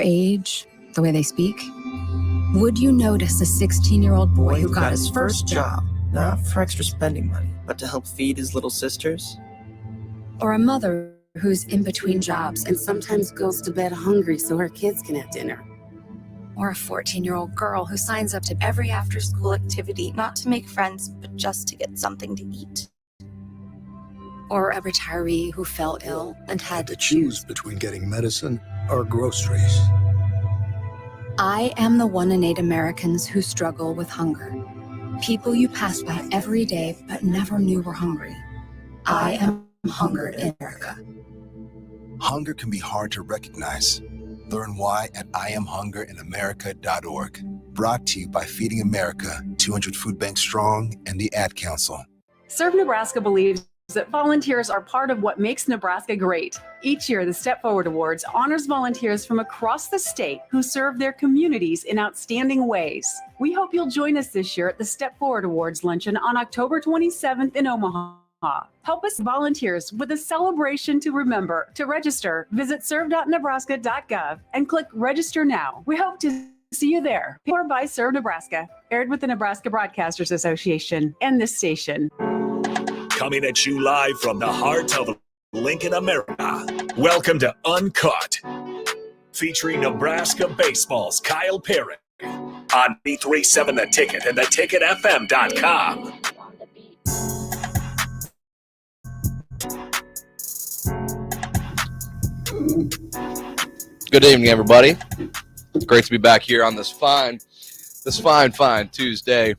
age, the way they speak, would you notice a 16-year-old boy who got his first job, not for extra spending money, but to help feed his little sisters? or a mother who's in between jobs and sometimes goes to bed hungry so her kids can have dinner? Or a 14-year-old girl who signs up to every after-school activity, not to make friends, but just to get something to eat? Or a retiree who fell ill and had to choose between getting medicine or groceries. I am the 1 in 8 Americans who struggle with hunger. People you pass by every day but never knew were hungry. I am hunger in America. Hunger can be hard to recognize. Learn why at IamHungerInAmerica.org. Brought to you by Feeding America, 200 Food Banks Strong, and the Ad Council. Serve Nebraska believes that volunteers are part of what makes Nebraska great. Each year, the Step Forward Awards honors volunteers from across the state who serve their communities in outstanding ways. We hope you'll join us this year at the Step Forward Awards luncheon on October 27th in Omaha. Help us volunteers with a celebration to remember. To register, visit serve.nebraska.gov and click Register Now. We hope to see you there. Or by Serve Nebraska, aired with the Nebraska Broadcasters Association and this station. Coming at you live from the heart of Lincoln, America. Welcome to Unkut, featuring Nebraska baseball's Kyle Perry on B37 The Ticket and theticketfm.com. Good evening, everybody. It's great to be back here on this fine Tuesday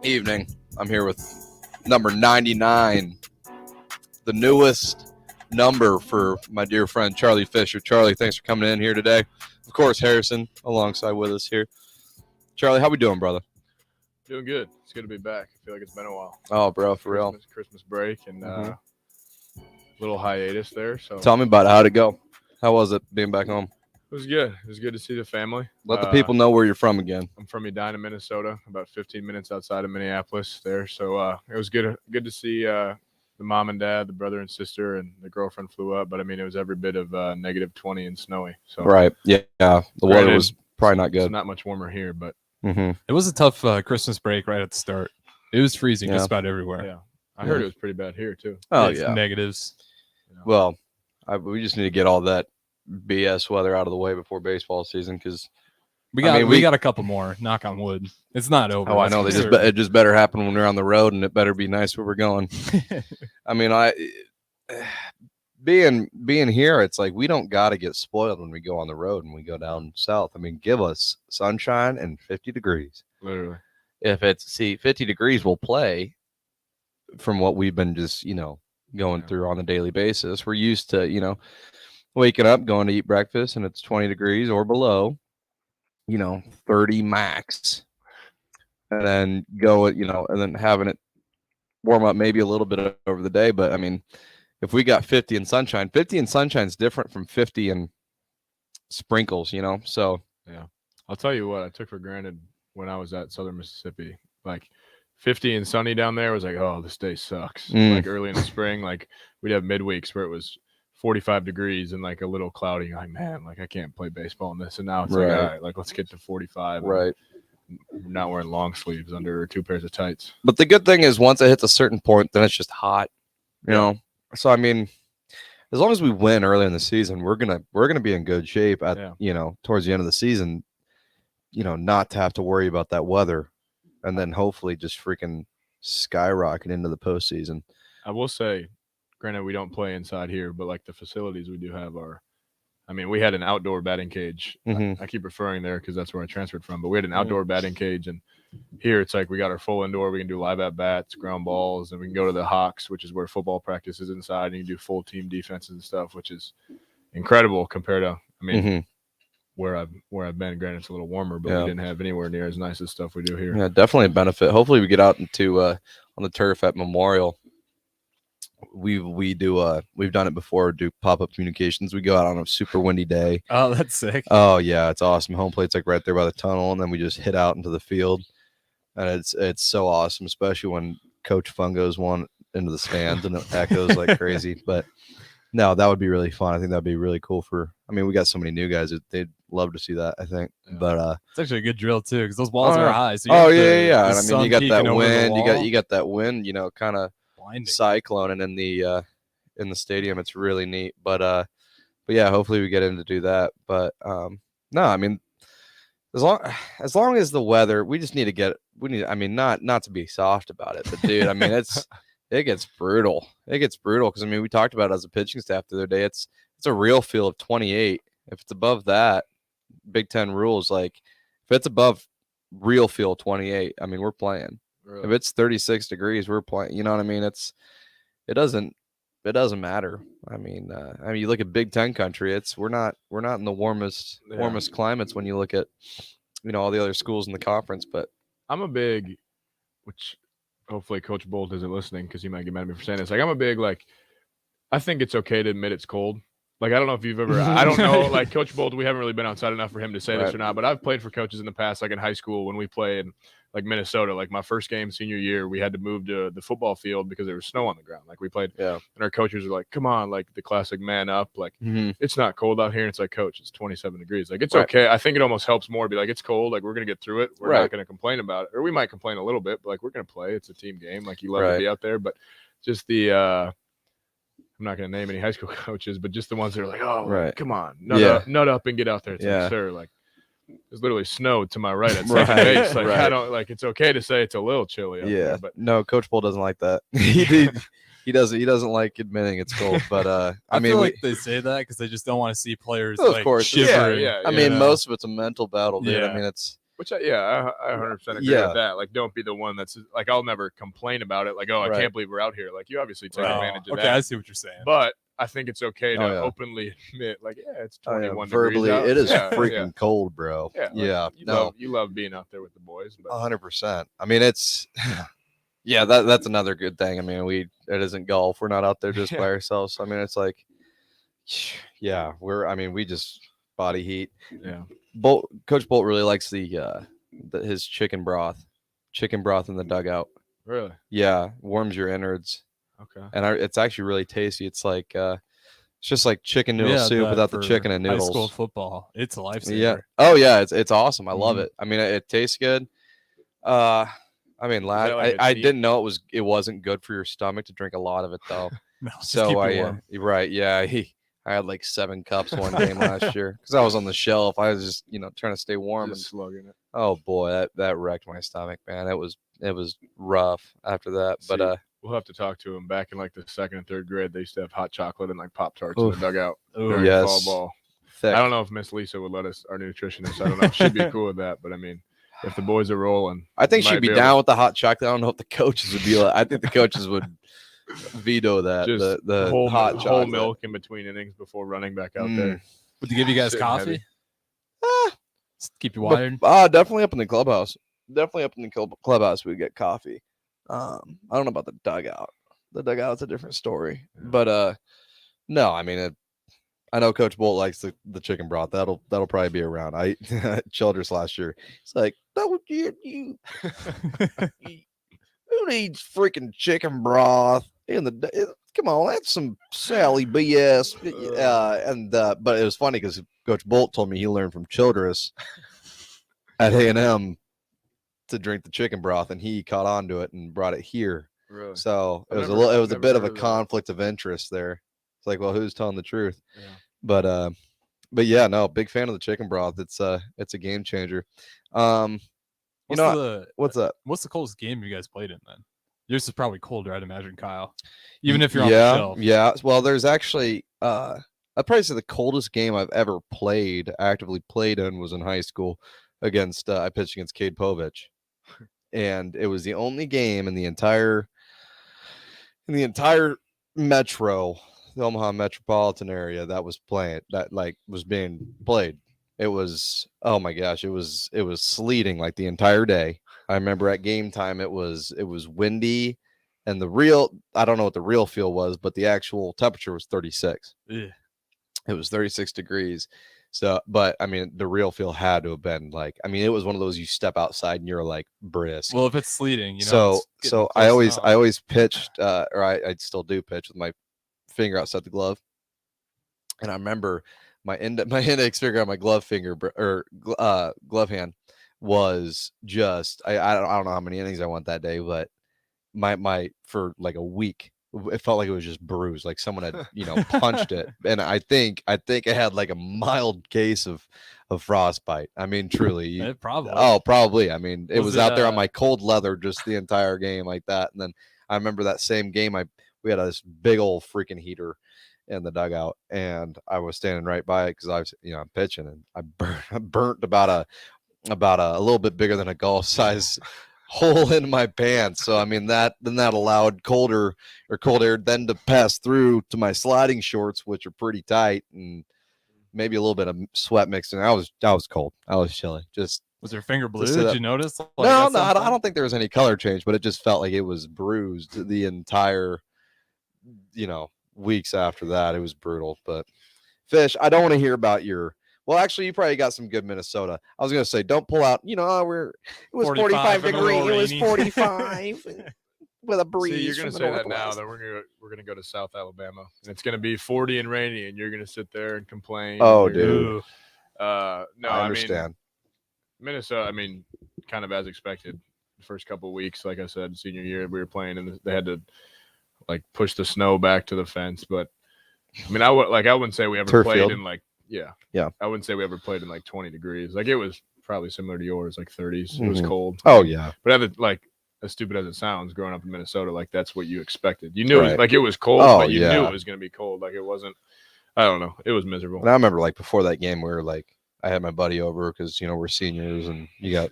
evening. I'm here with number 99, the newest number for my dear friend Charlie Fisher. Charlie, thanks for coming in here today. Of course, Harrison alongside with us here. Charlie, how we doing, brother? Doing good. It's good to be back. I feel like it's been a while. Oh, bro, for real. Christmas break and little hiatus there. So tell me about it. How'd it go? How was it being back home? It was good. It was good to see the family. Let the people know where you're from again. I'm from Edina, Minnesota, about 15 minutes outside of Minneapolis there. So it was good to see the mom and dad, the brother and sister, and the girlfriend flew up. But, I mean, it was every bit of negative 20 and snowy. So right. Yeah. The weather was probably not good. It's not much warmer here, but it was a tough Christmas break right at the start. It was freezing just about everywhere. Yeah. I heard it was pretty bad here, too. Oh, yeah. Negatives. You know. Well, we just need to get all that BS weather out of the way before baseball season because we got a couple more. Knock on wood. It's not over. Oh, I know. It just better happen when we're on the road, and it better be nice where we're going. I mean, being here, it's like we don't got to get spoiled when we go on the road and we go down south. I mean, give us sunshine and 50 degrees. Literally. If it's 50 degrees, we'll play. From what we've been just going through on a daily basis, we're used to waking up, going to eat breakfast, and it's 20 degrees or below, 30 max, and then and then having it warm up maybe a little bit over the day. But I mean, if we got 50 and sunshine is different from 50 and sprinkles, so yeah. I'll tell you what I took for granted when I was at Southern Mississippi, like 50 and sunny down there was like, oh, this day sucks. Like early in the spring, like we'd have midweeks where it was 45 degrees and like a little cloudy. Like, man, like I can't play baseball in this. And now it's like, all right, like let's get to 45. Right. We're not wearing long sleeves under 2 pairs of tights. But the good thing is once it hits a certain point, then it's just hot, So I mean, as long as we win early in the season, we're gonna be in good shape at towards the end of the season. Not to have to worry about that weather. And then hopefully just freaking skyrocket into the postseason. I will say, granted, we don't play inside here, but like the facilities we do have are, I mean, we had an outdoor batting cage. I keep referring there because that's where I transferred from, but we had an outdoor batting cage. And here it's like we got our full indoor. We can do live at bats, ground balls, and we can go to the Hawks, which is where football practice is inside. And you do full team defenses and stuff, which is incredible compared to, I mean, where I've been. Granted, it's a little warmer, but we didn't have anywhere near as nice as stuff we do here. Yeah, definitely a benefit. Hopefully, we get out into on the turf at Memorial. We've done it before. Do pop-up communications. We go out on a super windy day. Oh, that's sick. Oh yeah, it's awesome. Home plate's like right there by the tunnel, and then we just hit out into the field, and it's so awesome, especially when Coach Fungo's one into the stands and it echoes like crazy. But No, that would be really fun. I think that'd be really cool we got so many new guys that they'd love to see that, I think. Yeah. But It's actually a good drill too, because those walls Oh, are yeah. high. So you oh have yeah. the And I mean, sun you got that peeking over the wind. wall. You got that wind. Kind of Blinding. cycloning in the stadium. It's really neat. But yeah, hopefully we get in to do that. But no, I mean, as long as the weather, we just need to get. We need. I mean, not to be soft about it, but dude, I mean, it gets brutal. It gets brutal because I mean, we talked about it as a pitching staff the other day. It's a real feel of 28. If it's above that, Big Ten rules, like if it's above real feel 28, I mean, we're playing. Really? If it's 36 degrees, we're playing. You know what I mean? It doesn't matter. I mean, you look at Big Ten country. We're not in the warmest climates when you look at all the other schools in the conference. But I'm a big, which hopefully Coach Bolt isn't listening because he might get mad at me for saying this. Like I'm a big I think it's okay to admit it's cold. Like, I don't know if you've ever, I don't know, like Coach Bolt, we haven't really been outside enough for him to say this or not, but I've played for coaches in the past, like in high school when we played in like Minnesota, like my first game senior year, we had to move to the football field because there was snow on the ground. Like we played and our coaches were like, come on, like the classic man up. Like it's not cold out here. And it's like, coach, it's 27 degrees. Like it's okay. I think it almost helps more to be like, it's cold. Like we're going to get through it. We're not going to complain about it. Or we might complain a little bit, but like we're going to play. It's a team game. Like you love to be out there, but just I'm not going to name any high school coaches, but just the ones that are like, oh, come on, nut up and get out there. It's like, sir, like there's literally snow to my right at second base. Like I don't like. It's okay to say it's a little chilly out there, but no, Coach Bull doesn't like that. He doesn't like admitting it's cold. But I mean, feel like they say that because they just don't want to see players of course shivering. I mean, most of it's a mental battle, dude. Yeah. I mean, it's. Which I 100% agree with that. Like, don't be the one that's like, I'll never complain about it. Like, I can't believe we're out here. Like, you obviously take advantage of that. Okay, I see what you're saying. But I think it's okay to openly admit, like, it's 21 verbally, degrees out. it is freaking cold, bro. You love being out there with the boys. 100%. I mean, it's that's another good thing. I mean, it isn't golf. We're not out there just by ourselves. I mean, it's like, we just body heat. Yeah. Coach Bolt really likes his chicken broth in the dugout. Really? Yeah, warms your innards. Okay. And it's actually really tasty. It's like it's just like chicken noodle soup without the chicken and noodles. High school football, it's a lifesaver. Yeah. Oh yeah, it's awesome. I love it. I mean, it tastes good. I mean, I didn't know it wasn't good for your stomach to drink a lot of it though. No, so I had like 7 cups one game last year because I was on the shelf. I was just, trying to stay warm and slugging it. Oh boy, that wrecked my stomach, man. It was rough after that. But we'll have to talk to him. Back in like the 2nd and 3rd grade, they used to have hot chocolate and like Pop-Tarts in the dugout during fall ball. Thick. I don't know if Miss Lisa would let us, our nutritionist. I don't know if she'd be cool with that, but I mean, if the boys are rolling, I think she'd be down with the hot chocolate. I don't know if the coaches would be like. I think the coaches would veto that. Just the whole whole milk in between innings before running back out there. Would they give you guys coffee? Keep you wired. Definitely up in the clubhouse. We get coffee. I don't know about the dugout. The dugout's a different story. Yeah. But no, I mean, I know Coach Bolt likes the chicken broth. That'll probably be around. I Childress last year. It's like you who needs freaking chicken broth come on, that's some Sally BS. But it was funny because Coach Bolt told me he learned from Childress at A&M to drink the chicken broth, and he caught on to it and brought it here. Really? So it was a bit of a conflict of interest there. It's like, well, who's telling the truth? Yeah. But yeah, no, big fan of the chicken broth. It's a game changer. What's up? What's the coldest game you guys played in then? Yours is probably colder, I'd imagine, Kyle. Even if you're on the shelf. Yeah. Well, there's actually I'd probably say the coldest game I've ever actively played in was in high school against I pitched against Cade Povich. And it was the only game in the entire metro, the Omaha metropolitan area that was being played. It was, oh my gosh, it was sleeting like the entire day. I remember at game time it was windy, and I don't know what the real feel was, but the actual temperature was 36. Yeah. It was 36 degrees. So, but I mean, the real feel had to have been it was one of those you step outside and you're like brisk. Well, if it's sleeting, so I always pitched, or I still do pitch with my finger outside the glove. And I remember my index finger on my glove finger glove hand was just I don't know how many innings I went that day, but my for like a week it felt like it was just bruised, like someone had punched it. And I think I had like a mild case of frostbite. I mean, truly. Probably. I mean, it was out there on my cold leather just the entire game like that. And then I remember that same game we had this big old freaking heater in the dugout, and I was standing right by it because I was I'm pitching, and I burnt about a little bit bigger than a golf size hole in my pants. So I mean that allowed cold air then to pass through to my sliding shorts, which are pretty tight, and maybe a little bit of sweat mixed in. I was cold. I was chilly. Just was your finger blue? Did you notice? Like, no, I don't think there was any color change, but it just felt like it was bruised the entire weeks after that. It was brutal. But Fish, I don't want to hear about your. Well, actually, you probably got some good Minnesota. I was going to say, don't pull out. It was 45 degrees. It was 45 with a breeze. See, you're going to say that now. That we're going to go to South Alabama, and it's going to be 40 and rainy, and you're going to sit there and complain. Oh, dude. No, I understand. Minnesota. I mean, kind of as expected. The first couple of weeks, like I said, senior year, we were playing, and they had to like push the snow back to the fence. But I mean, I wouldn't say we ever Turf played field. in like. Yeah. I wouldn't say we ever played in like 20 degrees. Like it was probably similar to yours, like 30s. It was cold. Oh yeah. But like as stupid as it sounds, growing up in Minnesota, like that's what you expected. You knew it was cold, but you knew it was going to be cold. Like it wasn't. I don't know. It was miserable. And I remember like before that game, we were like, I had my buddy over because we're seniors and you got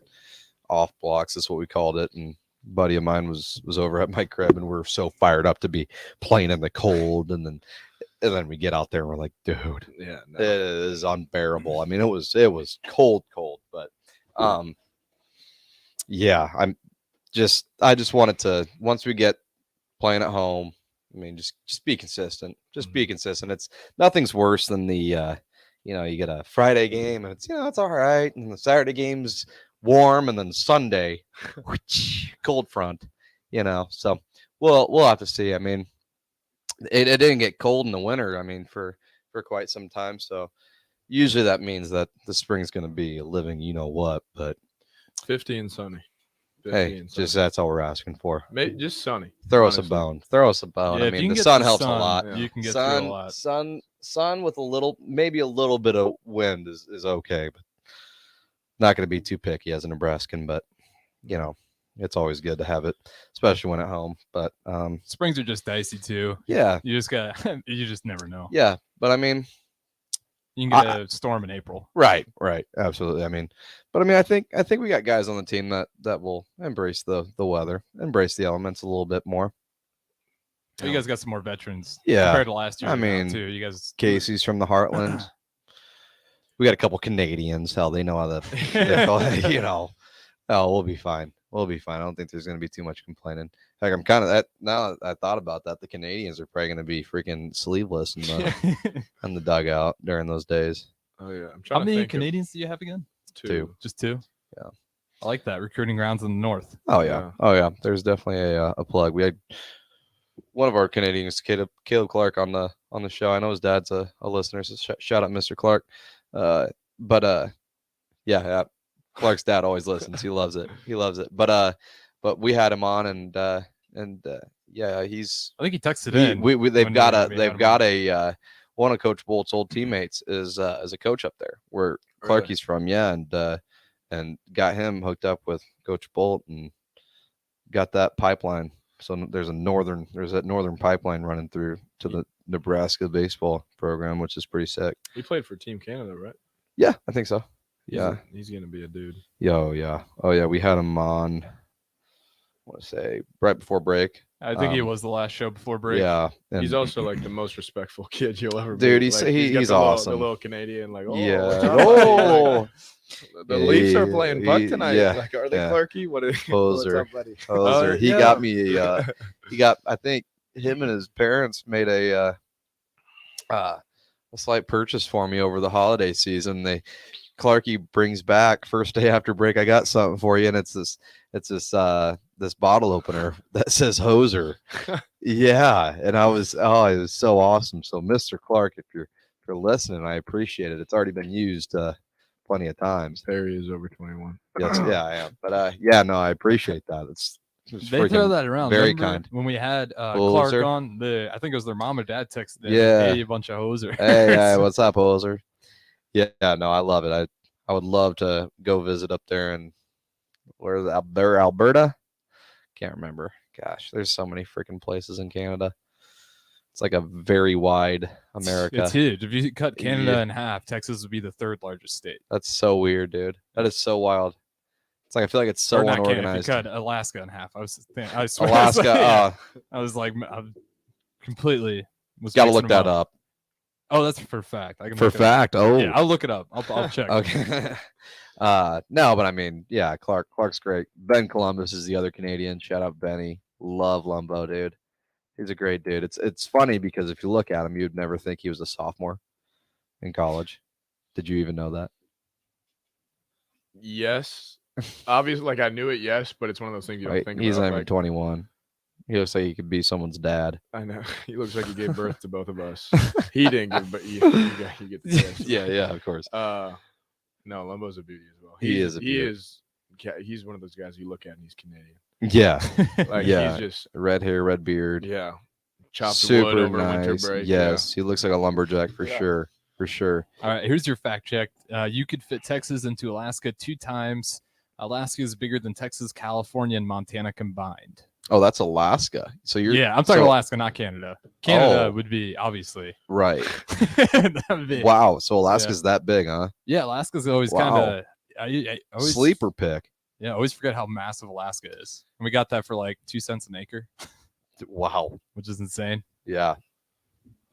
off blocks. That's what we called it. And a buddy of mine was over at my crib, and we're so fired up to be playing in the cold, and then we get out there and we're like, dude, it is unbearable. I mean, it was cold, but I just wanted to, once we get playing at home, I mean, just be consistent. Just be consistent. It's nothing's worse than the you get a Friday game and it's it's all right, and the Saturday game's warm, and then Sunday cold front, so we'll have to see. I mean, it didn't get cold in the winter, I mean, for quite some time. So usually that means that the spring's going to be a living, what, but 50 and sunny. Just that's all we're asking for. Just sunny. Throw us a bone. Yeah, I mean, the sun helps a lot. You can get through a lot. Sun with maybe a little bit of wind is okay, but not going to be too picky as a Nebraskan, but it's always good to have it, especially when at home. But springs are just dicey too. Yeah, you just never know. Yeah, but I mean, you can get a storm in April. Right, absolutely. I mean, but I mean, I think we got guys on the team that will embrace the weather, embrace the elements a little bit more. You guys got some more veterans, yeah, compared to last year. I mean, too. You guys, Casey's from the Heartland. We got a couple Canadians. Hell, they know how to, Oh, we'll be fine. We'll be fine. I don't think there's going to be too much complaining. In fact, I'm kind of that now that I thought about that. The Canadians are probably going to be freaking sleeveless in the dugout during those days. Oh yeah. How many Canadians do you have again? Two. Just two. Yeah. I like that recruiting grounds in the north. Oh yeah. There's definitely a plug. We had one of our Canadians, Caleb Clark, on the show. I know his dad's a listener, so shout out Mr. Clark. Yeah. Clark's dad always listens. He loves it. But we had him on, and he's. I think he texted in. They've got a one of Coach Bolt's old teammates is a coach up there where Clarkie's from. Yeah, and got him hooked up with Coach Bolt and got that pipeline. So there's that northern pipeline running through to the Nebraska baseball program, which is pretty sick. He played for Team Canada, right? Yeah, I think so. Yeah, he's gonna be a dude. Oh yeah. We had him on. I want to say right before break. I think he was the last show before break. Yeah, he's also like the most respectful kid you'll ever dude. meet. He's awesome. The little Canadian, like the Leafs are playing puck tonight. Yeah. Like, are they Clarkie? What's up, buddy? Poser. He got me. I think him and his parents made a slight purchase for me over the holiday season. Clarkie brings back first day after break. I got something for you, and it's this bottle opener that says Hoser. Yeah, and it was so awesome. So Mr. Clark, if you're for listening. I appreciate it. It's already been used plenty of times. Perry is over 21. Yes, yeah, I am. But yeah, no, I appreciate that. It's They throw that around. Very Remember kind. when we had Clark Hoser? on. I think it was their mom or dad texted them. Yeah. Hey, a bunch of hoser. Hey, what's up, hoser? Yeah, no, I love it. I would love to go visit up there and where's Alberta? Can't remember. Gosh, there's so many freaking places in Canada. It's like a very wide America. It's huge. If you cut Canada Yeah. in half, Texas would be the third largest state. That's so weird, dude. That is so wild. It's like I feel like it's so Or not Canada, if unorganized. you cut Alaska in half. I swear, Alaska. I was like, I completely was. Gotta mixing look them that up. Oh, that's for fact. I can For look it up. fact. Oh, Yeah, I'll look it up. I'll check. Okay. No, but I mean, yeah, Clark's great. Ben Columbus is the other Canadian. Shout out Benny. Love Lumbo, dude. He's a great dude. It's funny because if you look at him, you'd never think he was a sophomore in college. Did you even know that? Yes. Obviously, like I knew it, yes, but it's one of those things you don't think He's about. not even Like, 21. He looks like he could be someone's dad. I know. He looks like he gave birth to both of us. He didn't give, but you get the gist. Yeah, of course. No, Lumbo's a beauty as well. He is a beauty. He's one of those guys you look at and he's Canadian. Yeah. Like Yeah. he's just Red hair, red beard. yeah. Chopped Super wood over nice. winter break. Yes, he looks like a lumberjack for Yeah. sure. For sure. All right, here's your fact check. You could fit Texas into Alaska 2 times. Alaska is bigger than Texas, California, and Montana combined. Oh, that's Alaska. So you're I'm talking Alaska, not Canada. Canada Oh. would be obviously right. that would be, Wow. So Alaska's that big, huh? Yeah, Alaska's always Wow. kind of I always Sleeper pick. Yeah, I always forget how massive Alaska is. And we got that for like 2 cents an acre, Wow. which is insane. Yeah.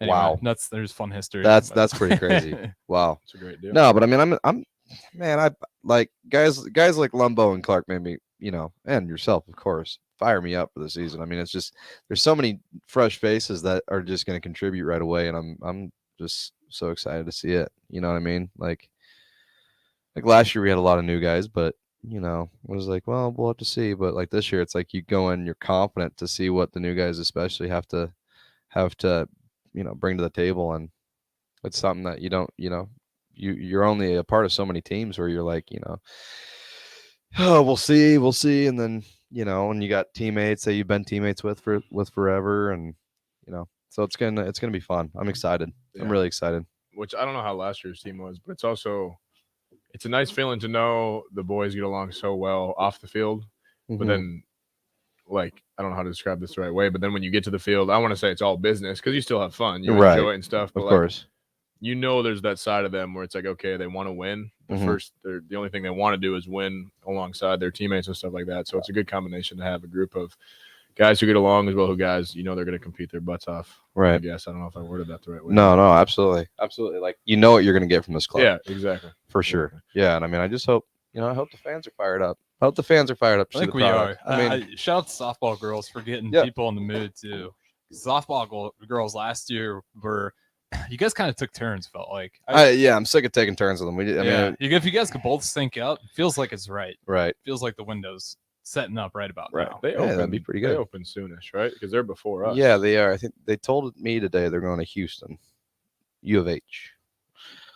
Anyway, Wow. there's fun history. That's but- pretty crazy. Wow. It's a great deal. No, but I mean, I'm man, I like guys like Lumbo and Clark made me, and yourself, of course, fire me up for the season. I mean, it's just there's so many fresh faces that are just going to contribute right away, and I'm just so excited to see it. You know what I mean? Like last year we had a lot of new guys, but it was like, well, we'll have to see. But like this year, it's like you go in, you're confident to see what the new guys especially have to bring to the table, and it's something that you don't, you're only a part of so many teams where you're like, oh, we'll see, and then and you got teammates that you've been teammates with forever, and so it's gonna be fun. I'm excited. Yeah. I'm really excited. Which I don't know how last year's team was, but it's a nice feeling to know the boys get along so well off the field. Mhm. But then, like, I don't know how to describe this the right way, but then when you get to the field, I want to say it's all business because you still have fun, you Right. enjoy it and stuff. But Of like, course. there's that side of them where it's like, okay, they want to win. Mhm. The only thing they want to do is win alongside their teammates and stuff like that. So it's a good combination to have a group of guys who get along as well, who guys, they're going to compete their butts off. Right. I guess. I don't know if I worded that the right way. No, absolutely. Like, what you're going to get from this club. Yeah, exactly. For sure. Yeah. And I mean, I just hope, I hope the fans are fired up. I hope the fans are fired up. To I see think the we product. are. I mean, Shout out to softball girls for getting Yeah. people in the mood too. Softball girls last year were, you guys kind of took turns. Felt like, I'm sick of taking turns with them. if you guys could both sync up, it feels like it's right. Right. Feels like the window's setting up right about Right. now. That'd be pretty They good. open soonish, right? Because they're before us. Yeah, they are. I think they told me today they're going to Houston, U of H,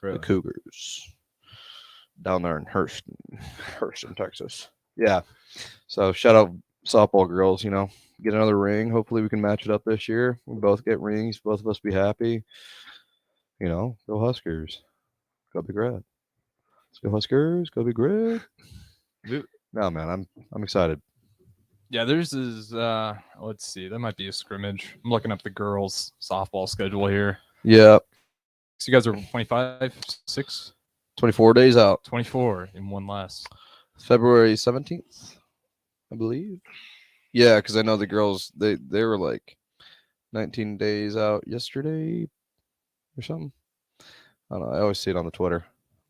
Really. the Cougars, down there in Hurston, Texas. Yeah. So shout out softball girls. Get another ring. Hopefully we can match it up this year. We both get rings. Both of us be happy. Go Huskers. Go Big Red. Let's go Huskers. Go Big Red. No, man, I'm excited. Yeah, theirs is let's see, that might be a scrimmage. I'm looking up the girls' softball schedule here. Yeah. So you guys are 25, 6, 24 days out. 24 in one less. February 17th, I believe. Yeah, because I know the girls, they were like 19 days out yesterday or something. I don't know. I always see it on the Twitter.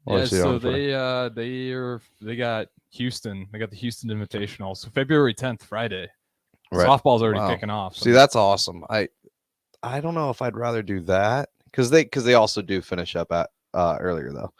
Yeah, so they got Houston. They got the Houston Invitational. So February 10th, Friday. Right. Softball's already Wow. kicking off. See, that's awesome. I don't know if I'd rather do that because they also do finish up at earlier though.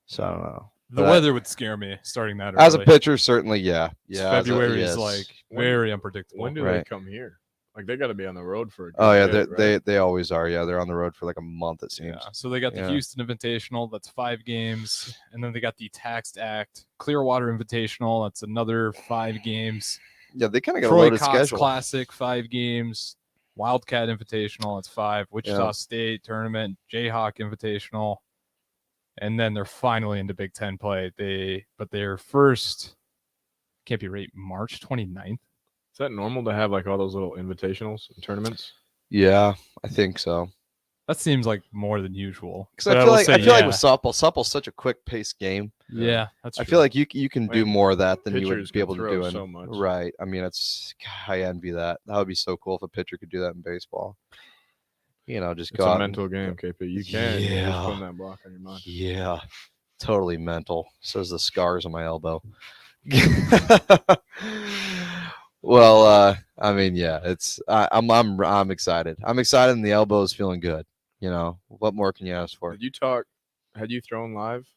So I don't know. The But weather would scare me starting that as a early. pitcher, certainly, yeah. February is yes. like very unpredictable. When do they Right. come here? Like they got to be on the road for. Oh yeah, bit, right? they always are. Yeah, they're on the road for like a month. It seems. Yeah. So they got the Yeah. Houston Invitational. That's 5 games, and then they got the Taxed Act Clearwater Invitational. That's another 5 games. Yeah, they kind of got a Troy loaded Cox schedule. Classic 5 games. Wildcat Invitational. That's 5. Wichita Yeah. State Tournament. Jayhawk Invitational. And then they're finally into Big Ten play. Their first can't be right March 29th. Is that normal to have like all those little invitationals and tournaments? Yeah, I think so. That seems like more than usual. Because I feel like with softball's such a quick paced game. Yeah, that's true. I feel like you can do more of that than you would Pitchers be can able to throw do in so much. right. I mean, I envy that. That would be so cool if a pitcher could do that in baseball. You know, just It's go a out mental game, KP. You can. You're Yeah. just putting that block on your mind. Yeah, totally mental. Says the scars on my elbow. Well, I mean, yeah, I'm excited. I'm excited, and the elbow is feeling good. You know, what more can you ask for? Did you talk? Had you thrown live?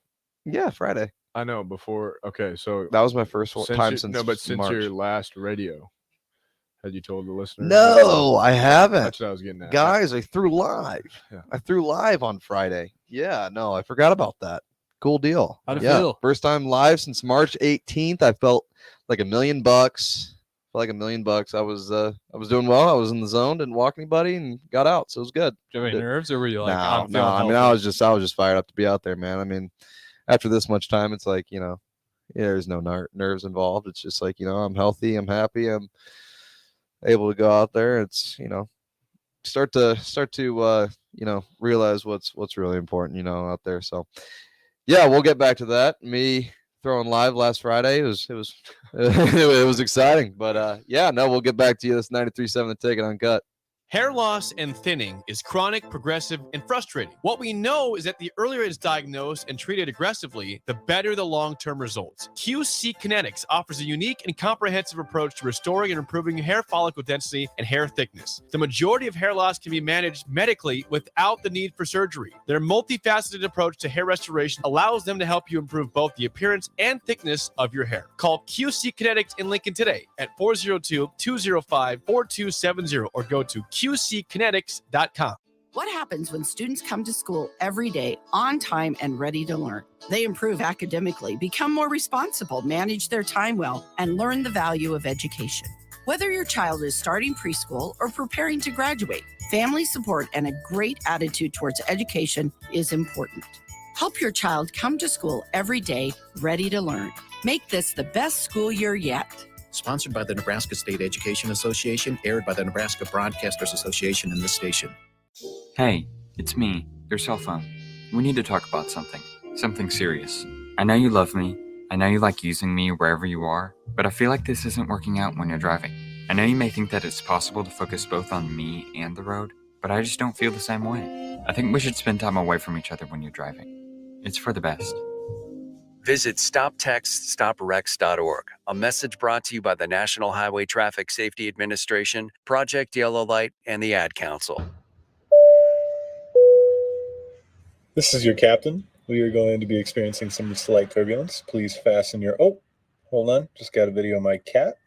Yeah, Friday. I know before. Okay, so That was my first time since since March. your last radio, had you told the listeners? No, I haven't. That's what I was getting at. Guys, I threw live. Yeah. I threw live on Friday. Yeah, no, I forgot about that. Cool deal. How'd it feel? First time live since March 18th. I felt like $1 million. Felt like $1 million. I was doing well. I was in the zone, didn't walk anybody, and got out. So it was good. Do you have any nerves, or were you like, No. I mean, I was just fired up to be out there, man. I mean, after this much time, it's like, you know, there's no nerves involved. It's just like, you know, I'm healthy, I'm happy, I'm able to go out there. It's, you know, start to you know, realize what's really important, you know, out there. So yeah, we'll get back to that. Me throwing live last Friday, it was it was exciting. But yeah, no, we'll get back to you. This 93.7 The Ticket Uncut. Hair loss and thinning is chronic, progressive, and frustrating. What we know is that the earlier it's diagnosed and treated aggressively, the better the long-term results. QC Kinetics offers a unique and comprehensive approach to restoring and improving hair follicle density and hair thickness. The majority of hair loss can be managed medically without the need for surgery. Their multifaceted approach to hair restoration allows them to help you improve both the appearance and thickness of your hair. Call QC Kinetics in Lincoln today at 402-205-4270 or go to QCkinetics.com. What happens when students come to school every day on time and ready to learn? They improve academically, become more responsible, manage their time well, and learn the value of education. Whether your child is starting preschool or preparing to graduate, family support and a great attitude towards education is important. Help your child come to school every day ready to learn. Make this the best school year yet. Sponsored by the Nebraska State Education Association, aired by the Nebraska Broadcasters Association in this station. Hey, it's me, your cell phone. We need to talk about something serious. I know you love me, I know you like using me wherever you are, but I feel like this isn't working out when you're driving. I know you may think that it's possible to focus both on me and the road, but I just don't feel the same way. I think we should spend time away from each other when you're driving. It's for the best. Visit StopTextStopWrecks.org, a message brought to you by the National Highway Traffic Safety Administration, Project Yellow Light, and the Ad Council. This is your captain. We are going to be experiencing some slight turbulence. Please fasten your... Oh, hold on. Just got a video of my cat.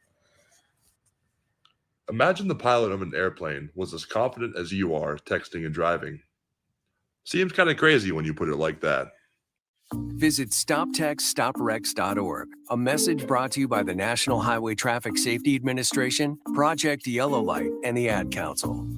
Imagine the pilot of an airplane was as confident as you are texting and driving. Seems kind of crazy when you put it like that. Visit StopTextStopWrecks.org, a message brought to you by the National Highway Traffic Safety Administration, Project Yellow Light, and the Ad Council.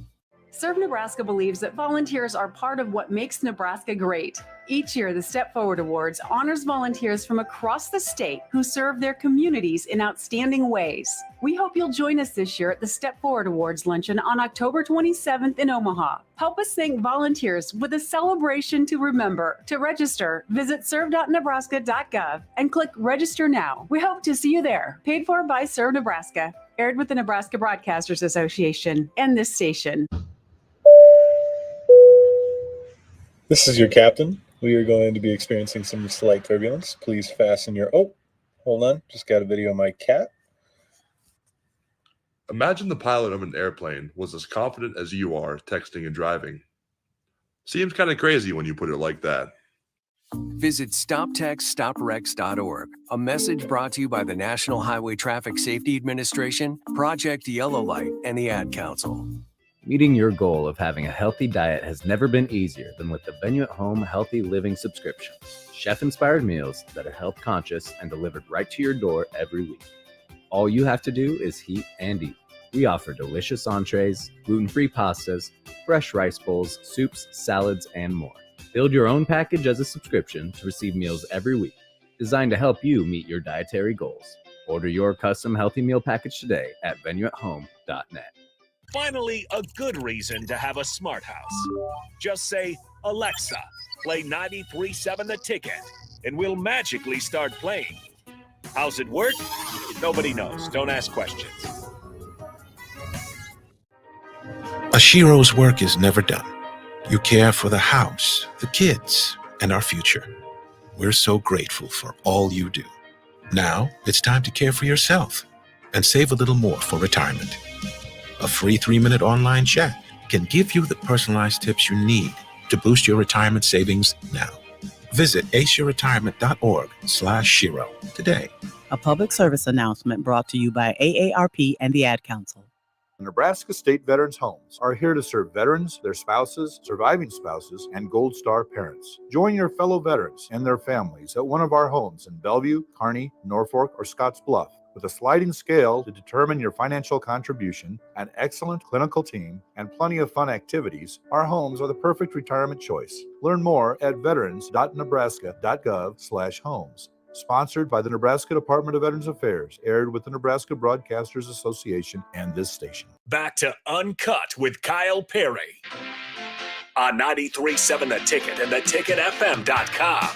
Serve Nebraska believes that volunteers are part of what makes Nebraska great. Each year, the Step Forward Awards honors volunteers from across the state who serve their communities in outstanding ways. We hope you'll join us this year at the Step Forward Awards luncheon on October 27th in Omaha. Help us thank volunteers with a celebration to remember. To register, visit serve.nebraska.gov and click Register Now. We hope to see you there. Paid for by Serve Nebraska. Aired with the Nebraska Broadcasters Association and this station. This is your captain. We are going to be experiencing some slight turbulence. Please fasten your... Oh, hold on. Just got a video of my cat. Imagine the pilot of an airplane was as confident as you are texting and driving. Seems kind of crazy when you put it like that. Visit StopTextStopWrecks.org. A message brought to you by the National Highway Traffic Safety Administration, Project Yellow Light, and the Ad Council. Meeting your goal of having a healthy diet has never been easier than with the Venue at Home Healthy Living subscription. Chef-inspired meals that are health conscious and delivered right to your door every week. All you have to do is heat and eat. We offer delicious entrees, gluten-free pastas, fresh rice bowls, soups, salads, and more. Build your own package as a subscription to receive meals every week, designed to help you meet your dietary goals. Order your custom healthy meal package today at venueathome.net. Finally, a good reason to have a smart house. Just say, Alexa, play 93.7 The Ticket, and we'll magically start playing. How's it work? Nobody knows. Don't ask questions. A Shiro's work is never done. You care for the house, the kids, and our future. We're so grateful for all you do. Now, it's time to care for yourself and save a little more for retirement. A free 3-minute online chat can give you the personalized tips you need to boost your retirement savings now. Visit aceyourretirement.org/Shiro today. A public service announcement brought to you by AARP and the Ad Council. Nebraska State Veterans Homes are here to serve veterans, their spouses, surviving spouses, and Gold Star parents. Join your fellow veterans and their families at one of our homes in Bellevue, Kearney, Norfolk, or Scottsbluff. With a sliding scale to determine your financial contribution, an excellent clinical team, and plenty of fun activities, our homes are the perfect retirement choice. Learn more at veterans.nebraska.gov/homes. Sponsored by the Nebraska Department of Veterans Affairs, aired with the Nebraska Broadcasters Association and this station. Back to Uncut with Kyle Perry on 93.7 The Ticket and theticketfm.com.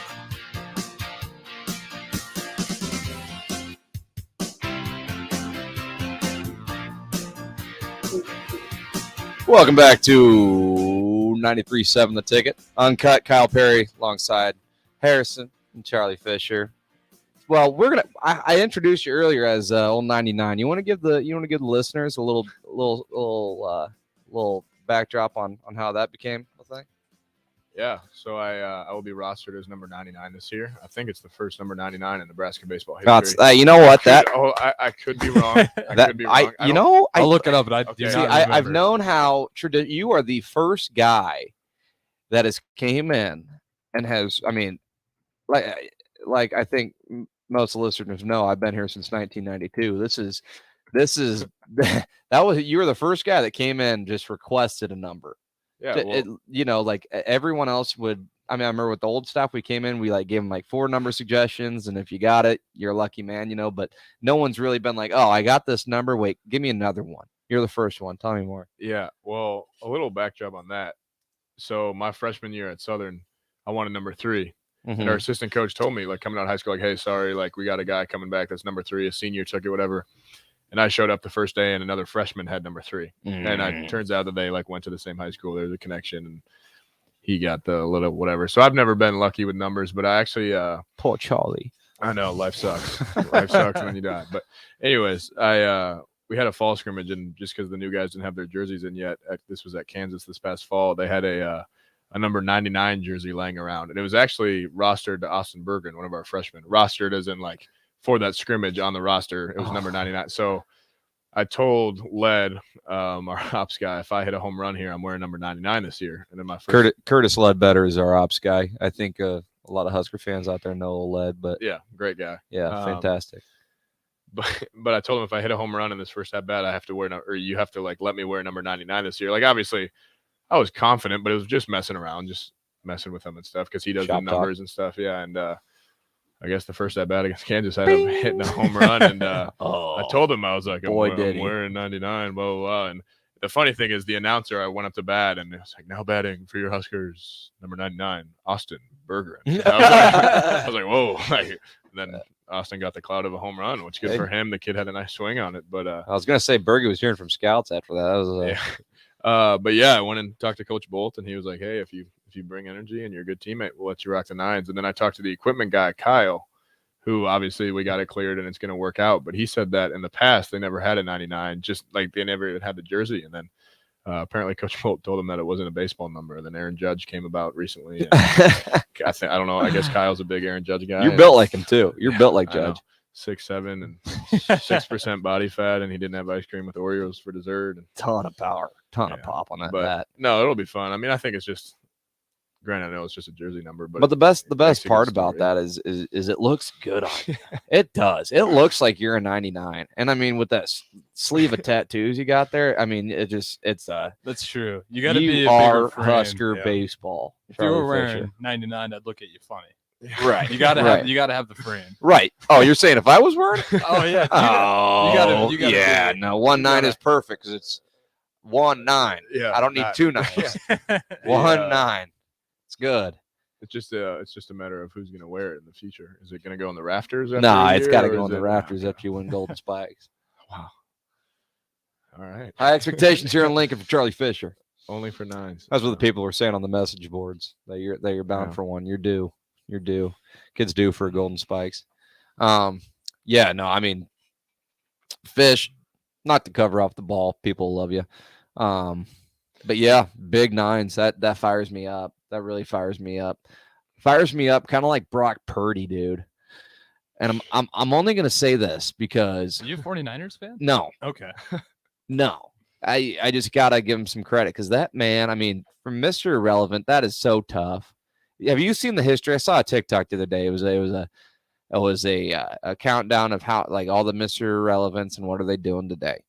Welcome back to 93.7 The Ticket. Uncut, Kyle Perry alongside Harrison and Charlie Fisher. Well, I introduced you earlier as old 99. You want to give the listeners a little backdrop on how that became a thing? Yeah, so I will be rostered as number 99 this year. I think it's the first number 99 in Nebraska baseball history. You know what? I could be wrong. I'll look it up, but I've known how you are the first guy that has came in and has. I mean, like I think most listeners know, I've been here since 1992. This is you were the first guy that came in, just requested a number. Yeah, like everyone else would. I mean, I remember with the old staff, we came in, we gave them 4 number suggestions, and if you got it, you're a lucky man, But no one's really been like, oh, I got this number. Wait, give me another one. You're the first one. Tell me more. Yeah, well, a little backdrop on that. So my freshman year at Southern, I wanted number 3. Mm-hmm. And our assistant coach told me, coming out of high school, hey, sorry, we got a guy coming back that's number 3. A senior took it, whatever. And I showed up the first day, and another freshman had number 3. And it turns out that they went to the same high school. There's a connection, and he got the little whatever. So I've never been lucky with numbers, but I actually poor Charlie. I know, life sucks. Life sucks when you die. But anyways, we had a fall scrimmage, and just because the new guys didn't have their jerseys in yet, this was at Kansas this past fall. They had a number 99 jersey laying around, and it was actually rostered to Austin Bergen, one of our freshmen. Rostered as in for that scrimmage on the roster, it was number 99. So I told Led, our ops guy, if I hit a home run here, I'm wearing number 99 this year. And then my first Curtis Ledbetter is our ops guy. I think a lot of Husker fans out there know Led, but yeah, great guy. Yeah, fantastic. But I told him if I hit a home run in this first at bat, I have to wear or you have to let me wear number 99 this year. Obviously, I was confident, but it was just messing around, just messing with him and stuff because he does the numbers and stuff. Yeah, and I guess the first at bat against Kansas had him hitting a home run, and I told him, I was like, I'm wearing 99, blah, blah, blah. And the funny thing is, the announcer, I went up to bat, and it was now batting for your Huskers, number 99, Austin Berger. I was like, whoa. And then Austin got the cloud of a home run, which good for him. The kid had a nice swing on it. But I was going to say Berger was hearing from scouts after that. But yeah, I went and talked to Coach Bolt, and he was like, hey, if you bring energy and you're a good teammate, we'll let you rock the 9s. And then I talked to the equipment guy, Kyle, who obviously we got it cleared and it's going to work out. But he said that in the past, they never had a 99, just they never even had the jersey. And then Apparently, Coach Bolt told him that it wasn't a baseball number. And then Aaron Judge came about recently. And I don't know. I guess Kyle's a big Aaron Judge guy. You're built like him too. You're built like Judge. 6'7" and 6% body fat, and he didn't have ice cream with Oreos for dessert. And, ton of power, ton of pop on that bat. No, it'll be fun. I mean, I think it's just. Granted, I know it's just a jersey number, but the best part about that is it looks good on you. It does. It looks like you're a 99. And I mean, with that sleeve of tattoos you got there, I mean, it's that's true. You got to be a are bigger frame. Husker baseball. If you were Charlie wearing Fisher. 99, I'd look at you funny. Right. You got to have the frame. Right. Oh, you're saying if I was wearing it? Oh yeah. You gotta yeah. No, 1-9 is perfect because it's 1-9. Yeah. I don't need 2 9s. 1-9. It's good. It's just a matter of who's going to wear it in the future. Is it going to go in the rafters? Nah, it's got to go in the rafters after you win Golden Spikes. Wow. All right. High expectations here in Lincoln for Charlie Fisher. Only for 9s. That's what the people were saying on the message boards. That you're bound for one. You're due. You're due. Kids due for Golden Spikes. Yeah. No, I mean, Fish, not to cover off the ball. People love you. But yeah, big 9s. That fires me up. That really fires me up. Fires me up, kind of like Brock Purdy, dude. And I'm only gonna say this because are you a 49ers fan? No. Okay. No. I just gotta give him some credit because that man, I mean, from Mr. Irrelevant, that is so tough. Have you seen the history? I saw a TikTok the other day. It was a countdown of how like all the Mr. Irrelevants and what are they doing today.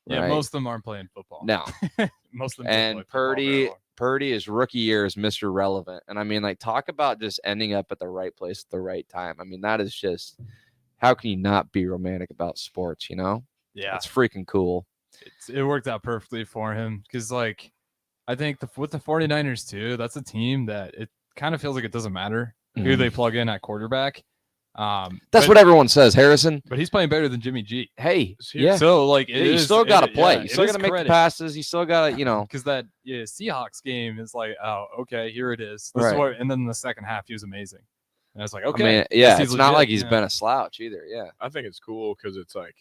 Yeah, right? most of them aren't playing football. No. Most of them and Purdy is rookie year is Mr. Relevant. And I mean, like, talk about just ending up at the right place at the right time. I mean, that is just, how can you not be romantic about sports, you know? Yeah. It's freaking cool. It worked out perfectly for him because, like, I think with the 49ers, too, that's a team that it kind of feels like it doesn't matter who they plug in at quarterback. That's what everyone says, Harrison. But he's playing better than Jimmy G. Hey, yeah. So like, you still got to play. You still got to make the passes. You still got to, you know. Because that Seahawks game is like, oh, okay, here it is. This is what, and then the second half, he was amazing. And I was like, okay. I mean, yeah, it's not like he's been a slouch either. Yeah. I think it's cool because it's like,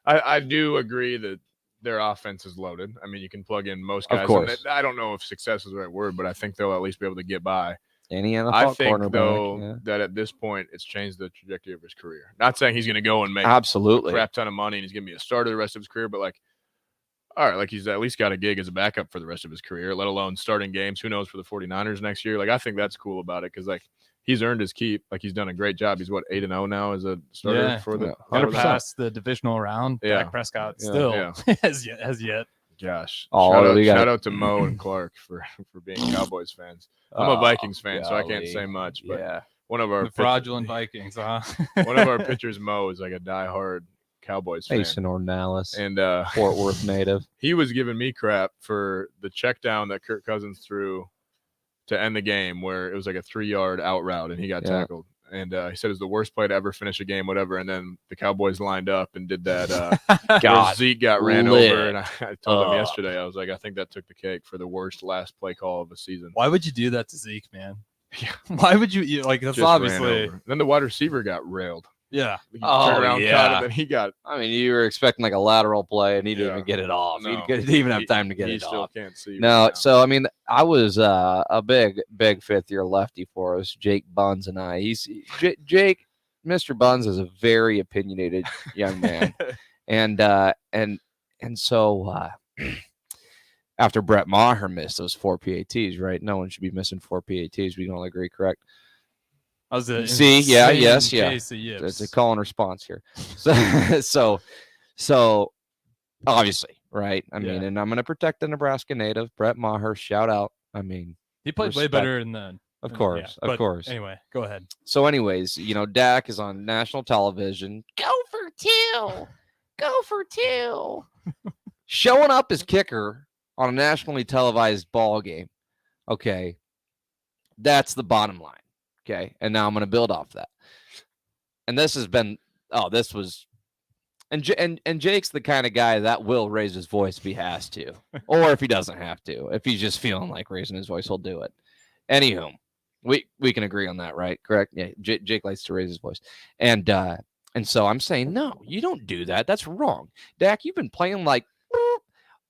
I do agree that their offense is loaded. I mean, you can plug in most guys. Of course. I don't know if success is the right word, but I think they'll at least be able to get by. Any NFL I think, cornerback, though, that at this point, it's changed the trajectory of his career. Not saying he's going to go and make absolutely a crap ton of money and he's going to be a starter the rest of his career, but like, all right, like he's at least got a gig as a backup for the rest of his career, let alone starting games. Who knows for the 49ers next year? Like, I think that's cool about it because, like, he's earned his keep. Like, he's done a great job. He's, 8-0 now as a starter for the – going to pass the divisional round. Dak Prescott still has yet. Gosh. Oh, shout out to Mo and Clark for being Cowboys fans. I'm a Vikings fan, so I can't say much. But one of our fraudulent Vikings, huh? One of our pitchers, Mo, is like a diehard Cowboys fan. Mason Ornelas, and Fort Worth native. He was giving me crap for the check down that Kirk Cousins threw to end the game, where it was like a 3-yard out route, and he got tackled. And he said it was the worst play to ever finish a game, whatever. And then the Cowboys lined up and did that. God, Zeke got ran over. And I told him yesterday, I was like, I think that took the cake for the worst last play call of a season. Why would you do that to Zeke, man? Why would you like? That's just obviously. Then the wide receiver got railed. Yeah. He turned around, caught it, and he got. I mean, you were expecting like a lateral play, and he didn't even get it off. No, he didn't even have time to get he it still off. Can't see No, right so I mean, I was a big fifth-year lefty for us, Jake Buns and I. Jake, Mr. Buns is a very opinionated young man, and so after Brett Maher missed those 4 PATs, right? No one should be missing 4 PATs. We can all agree, correct? See, yes. It's a call and response here. So obviously, right? I mean, and I'm going to protect the Nebraska native, Brett Maher. Shout out. I mean, he played way better than then. Of course. Anyway, go ahead. So, anyways, Dak is on national television. Go for two. Showing up as kicker on a nationally televised ball game. Okay, that's the bottom line. Okay, and now I'm going to build off that. And this has been, and Jake's the kind of guy that will raise his voice if he has to, or if he doesn't have to. If he's just feeling like raising his voice, he'll do it. Anywho, we can agree on that, right? Correct? Yeah, Jake likes to raise his voice, and so I'm saying, no, you don't do that. That's wrong. Dak, you've been playing like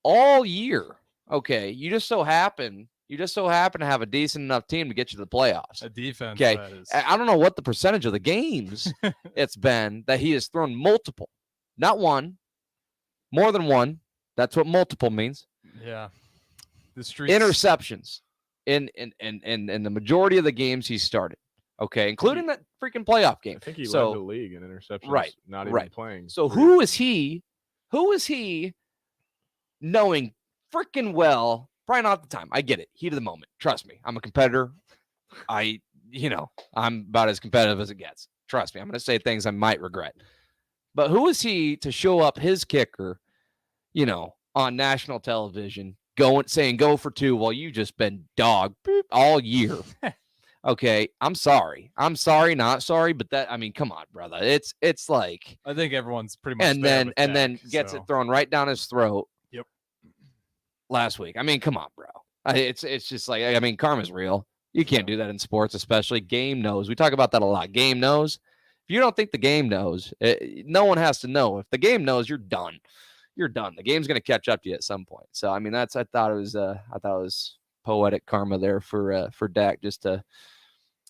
all year. Okay, you just so happen to have a decent enough team to get you to the playoffs. A defense. Okay, That is. I don't know what the percentage of the games it's been that he has thrown multiple, not one, more than one. That's what multiple means. Yeah, the streets. Interceptions in the majority of the games he started. Okay, including that freaking playoff game. I think he so, led the league in interceptions. Right, Not even right. playing. So who is he? Knowing freaking well, probably not at the time. I get it. Heat of the moment. Trust me. I'm a competitor. I'm about as competitive as it gets. Trust me. I'm going to say things I might regret. But who is he to show up his kicker, on national television, saying go for two while you just been dog all year? Okay, I'm sorry. Not sorry, but come on, brother. It's like I think everyone's pretty much. And then gets it thrown right down his throat. Yep. Last week. Come on, bro. It's just like karma's real. You can't do that in sports, especially game knows. We talk about that a lot. Game knows. If you don't think the game knows, no one has to know. If the game knows, you're done. You're done. The game's going to catch up to you at some point. So I thought it was poetic karma there for Dak just to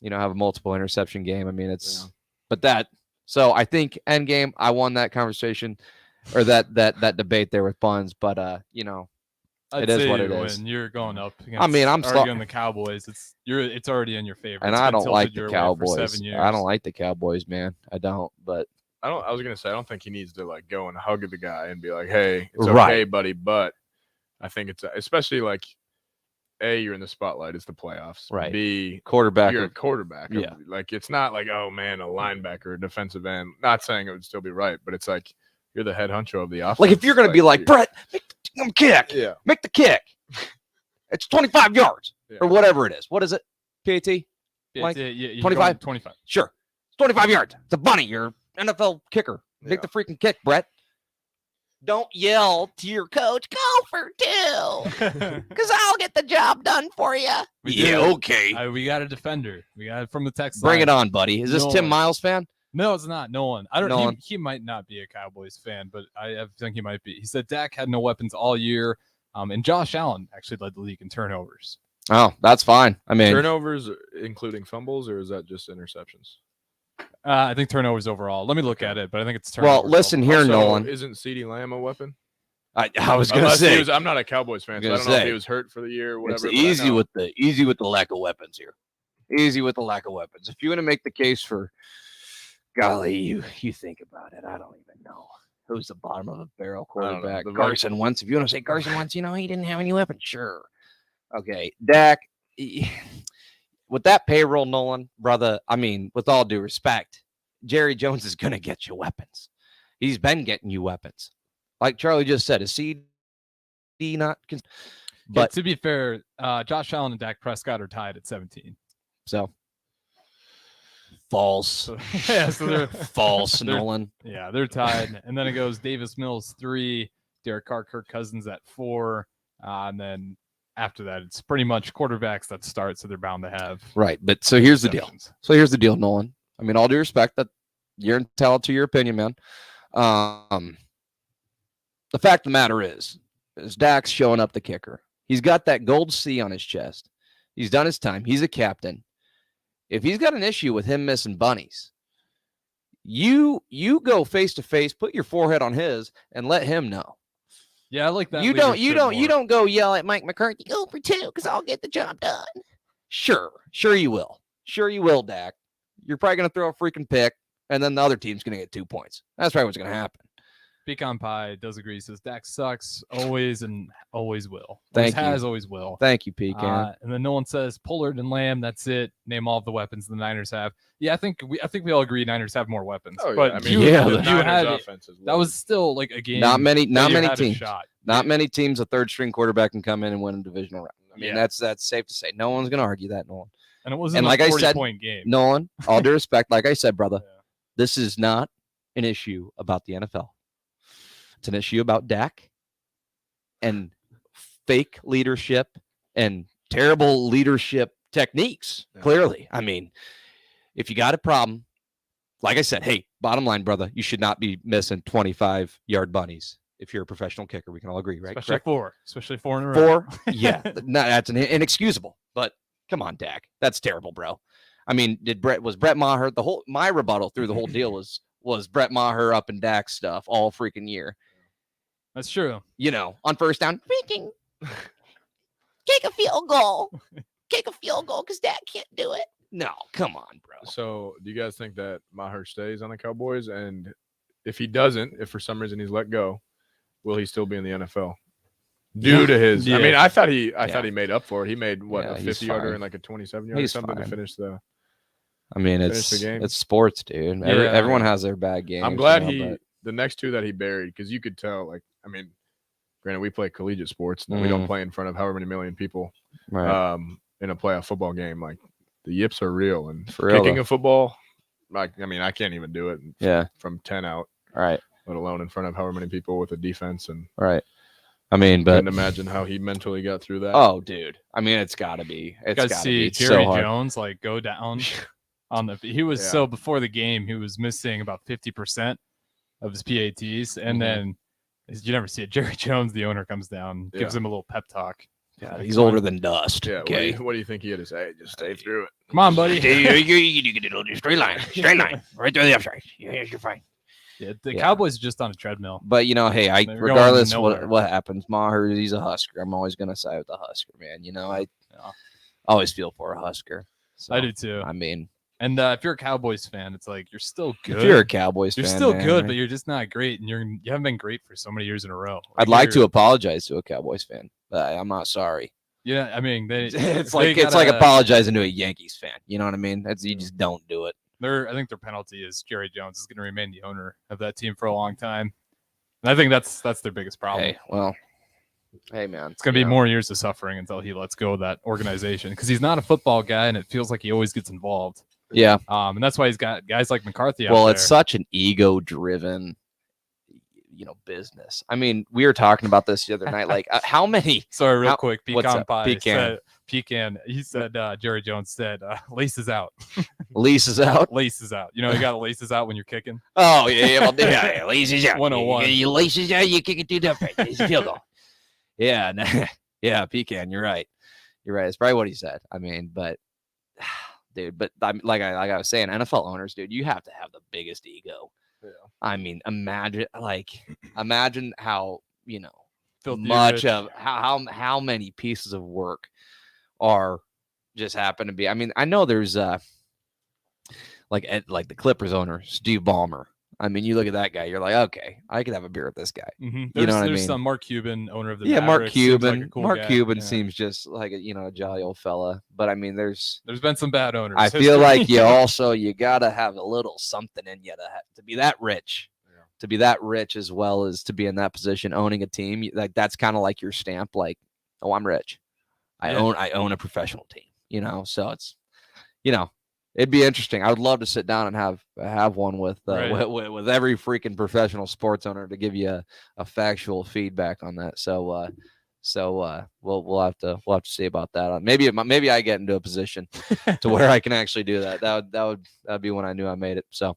have a multiple interception game. So I think end game, I won that conversation or that debate there with Buns, but I'd it is say what it is. When you're going up against I'm arguing the Cowboys, it's already in your favor. And It's I been don't like tilted the your way for Cowboys. 7 years. I don't like the Cowboys, man. I don't, but I was gonna say I don't think he needs to like go and hug the guy and be like, "Hey, it's Right. okay, buddy." But I think it's especially like, A, you're in the spotlight. It's the playoffs. Right. B, quarterback. you're a quarterback. Yeah. Like it's not like, oh man, a linebacker, a defensive end. Not saying it would still be right, but it's like you're the head honcho of the offense. Like if you're gonna be like Brett, make the kick. Yeah. Make the kick. It's 25 yards or whatever it is. What is it? PAT? Like, yeah, 25? 25. Sure. It's 25 yards. It's a bunny. You're an NFL kicker. Make the freaking kick, Brett. Don't yell to your coach, go for two, because I'll get the job done for you. Okay. We got a defender. We got it from the Texans. Bring it on, buddy. Is this Tim Miles fan? No, it's not. Nolan. I don't. Nolan. He might not be a Cowboys fan, but I think he might be. He said Dak had no weapons all year, and Josh Allen actually led the league in turnovers. Oh, that's fine. Turnovers, including fumbles, or is that just interceptions? I think turnovers overall. Let me look at it, but I think it's turnovers. Well, listen here, Also, Nolan. Isn't CeeDee Lamb a weapon? I was going to Unless say. I'm not a Cowboys fan, so I don't know if he was hurt for the year or whatever. It's easy with the lack of weapons here. Easy with the lack of weapons. If you want to make the case for, golly, you think about it. I don't even know who's the bottom of a barrel quarterback. Carson Wentz. If you want to say Carson Wentz, he didn't have any weapons. Sure. Okay, Dak. With that payroll, Nolan, brother, with all due respect, Jerry Jones is going to get you weapons. He's been getting you weapons. Like Charlie just said, is CD not? But to be fair, Josh Allen and Dak Prescott are tied at 17. So, false. So they're false, Nolan. Yeah, they're tied. And then it goes Davis Mills 3, Derek Carr, Kirk Cousins at 4. And then after that, it's pretty much quarterbacks that start, so they're bound to have. Right. But so here's the deal. Nolan. All due respect that you're entitled to your opinion, man. The fact of the matter is Dak's showing up the kicker. He's got that gold C on his chest. He's done his time. He's a captain. If he's got an issue with him missing bunnies, you go face to face, put your forehead on his, and let him know. Yeah, I like that. You don't go yell at Mike McCarthy, go for two, because I'll get the job done. Sure you will. Sure you will, Dak. You're probably going to throw a freaking pick, and then the other team's going to get 2 points. That's probably what's going to happen. Pecan Pie does agree. He says Dak sucks always and always will. Thank you. Always will. Thank you, Pecan. And then no one says Pollard and Lamb. That's it. Name all of the weapons the Niners have. Yeah, I think we all agree Niners have more weapons. Oh, but yeah. you had that was still like a game. Not many teams. Shot. Not many teams. A third string quarterback can come in and win a divisional round. That's safe to say. No one's going to argue that, Nolan. And it wasn't like a 40-point game. Nolan, all due respect, like I said, brother, this is not an issue about the NFL. It's an issue about Dak and fake leadership and terrible leadership techniques. Yeah. Clearly. If you got a problem, like I said, hey, bottom line, brother, you should not be missing 25-yard bunnies. If you're a professional kicker, we can all agree, right? Especially Correct? especially 4 in a row. 4, yeah, no, that's inexcusable. But come on, Dak, that's terrible, bro. I mean, was Brett Maher my rebuttal through the whole deal was Brett Maher up and Dak stuff all freaking year. That's true. You know, on first down, freaking kick a field goal. Kick a field goal because Dak can't do it. No, come on, bro. So, do you guys think that Maher stays on the Cowboys? And if he doesn't, if for some reason he's let go, will he still be in the NFL? Due to his, I mean, I thought he made up for it. He made what, a 50-yarder and like a 27-yarder or something to finish the. I mean, it's sports, dude. Everyone has their bad games. I'm glad the next 2 that he buried, because you could tell, like, I mean, granted, we play collegiate sports, and we don't play in front of however many million people in a playoff football game. Like, the yips are real, and kicking a football, like, I mean, I can't even do it from 10 out, right? Let alone in front of however many people with a defense and right. I mean, but couldn't imagine how he mentally got through that. Oh, dude. I mean, it's got to be. It's got to be. It's Jerry so hard. Jones like go down on the. He was so before the game, he was missing about 50% of his PATs, and then you never see it. Jerry Jones, the owner, comes down, gives him a little pep talk. Yeah, he's older than dust. Yeah. Okay. What do you think he had to say? Just stay through it. Come on, buddy. Straight line, right through the upside. You're fine. Yeah, the Cowboys are just on a treadmill. But you know, hey, They're regardless going what happens, Maher, he's a Husker. I'm always gonna side with the Husker, man. You know, I always feel for a Husker. So, I do too. I mean, and if you're a Cowboys fan, it's like you're still good. If you're a Cowboys you're fan, still man, good, but you're just not great, and you haven't been great for so many years in a row. I'd like to apologize to a Cowboys fan, but I'm not sorry. Yeah, I mean, it's like apologizing to a Yankees fan. You know what I mean? You just don't do it. I think their penalty is Jerry Jones is going to remain the owner of that team for a long time, and I think that's their biggest problem. Hey, man, it's going to be more years of suffering until he lets go of that organization because he's not a football guy, and it feels like he always gets involved. Yeah, and that's why he's got guys like McCarthy. Well, out it's there. such an ego-driven, business. I mean, we were talking about this the other night. Like, how many? Sorry, real quick. Pecan Pie. Pecan. Pecan. He said, Jerry Jones said, laces out. Laces out? Laces out. You know, you got laces out when you're kicking. Oh, yeah. Laces out. 101. You laces out, you kick it through the face. It's a field goal. Yeah, Pecan, you're right. You're right. It's probably what he said. I mean, but, dude, like I was saying, NFL owners, dude, you have to have the biggest ego. Yeah. I mean, imagine how, much of how many pieces of work are just happen to be. I mean, I know there's like the Clippers owner, Steve Ballmer. I mean, you look at that guy, you're like, okay, I could have a beer with this guy. Mm-hmm. You know what I mean? There's some Mark Cuban, owner of the Mark Mavericks, Cuban. like a cool Mark guy. Cuban seems just like a jolly old fella. But I mean, there's been some bad owners. I feel like you gotta have a little something in you to be that rich. To be that rich as well as to be in that position owning a team, like that's kind of like your stamp, like, oh, I'm rich. I own a professional team, so it's it'd be interesting. I would love to sit down and have one with every freaking professional sports owner to give you a factual feedback on that. So we'll have to see about that. Maybe I get into a position to where I can actually do that. That'd be when I knew I made it. So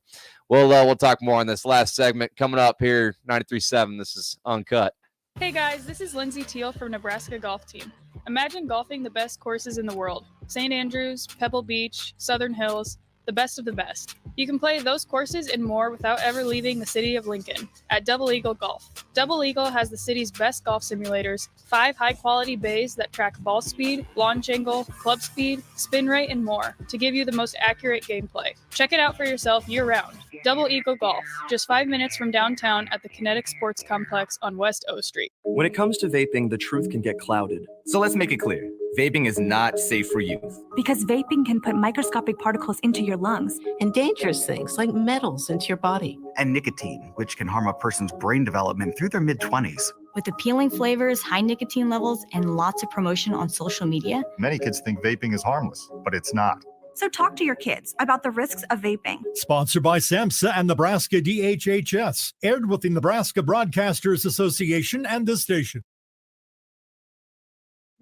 we'll talk more on this last segment coming up here. 93.7. This is Uncut. Hey guys, this is Lindsay Teal from Nebraska Golf Team. Imagine golfing the best courses in the world. St. Andrews, Pebble Beach, Southern Hills, the best of the best. You can play those courses and more without ever leaving the city of Lincoln at Double Eagle Golf. Double Eagle has the city's best golf simulators, 5 high-quality bays that track ball speed, launch angle, club speed, spin rate, and more to give you the most accurate gameplay. Check it out for yourself year-round. Double Eagle Golf, just 5 minutes from downtown at the Kinetic Sports Complex on West O Street. When it comes to vaping, the truth can get clouded. So let's make it clear. Vaping is not safe for youth. Because vaping can put microscopic particles into your lungs. And dangerous things like metals into your body. And nicotine, which can harm a person's brain development through their mid-20s. With appealing flavors, high nicotine levels, and lots of promotion on social media. Many kids think vaping is harmless, but it's not. So talk to your kids about the risks of vaping. Sponsored by SAMHSA and Nebraska DHHS. Aired with the Nebraska Broadcasters Association and this station.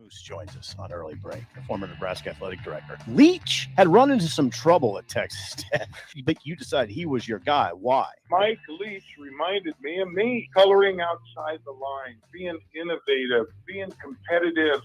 Moose joins us on Early Break, the former Nebraska athletic director. Leach had run into some trouble at Texas Tech, but you decided he was your guy. Why? Mike Leach reminded me of me, coloring outside the line, being innovative, being competitive,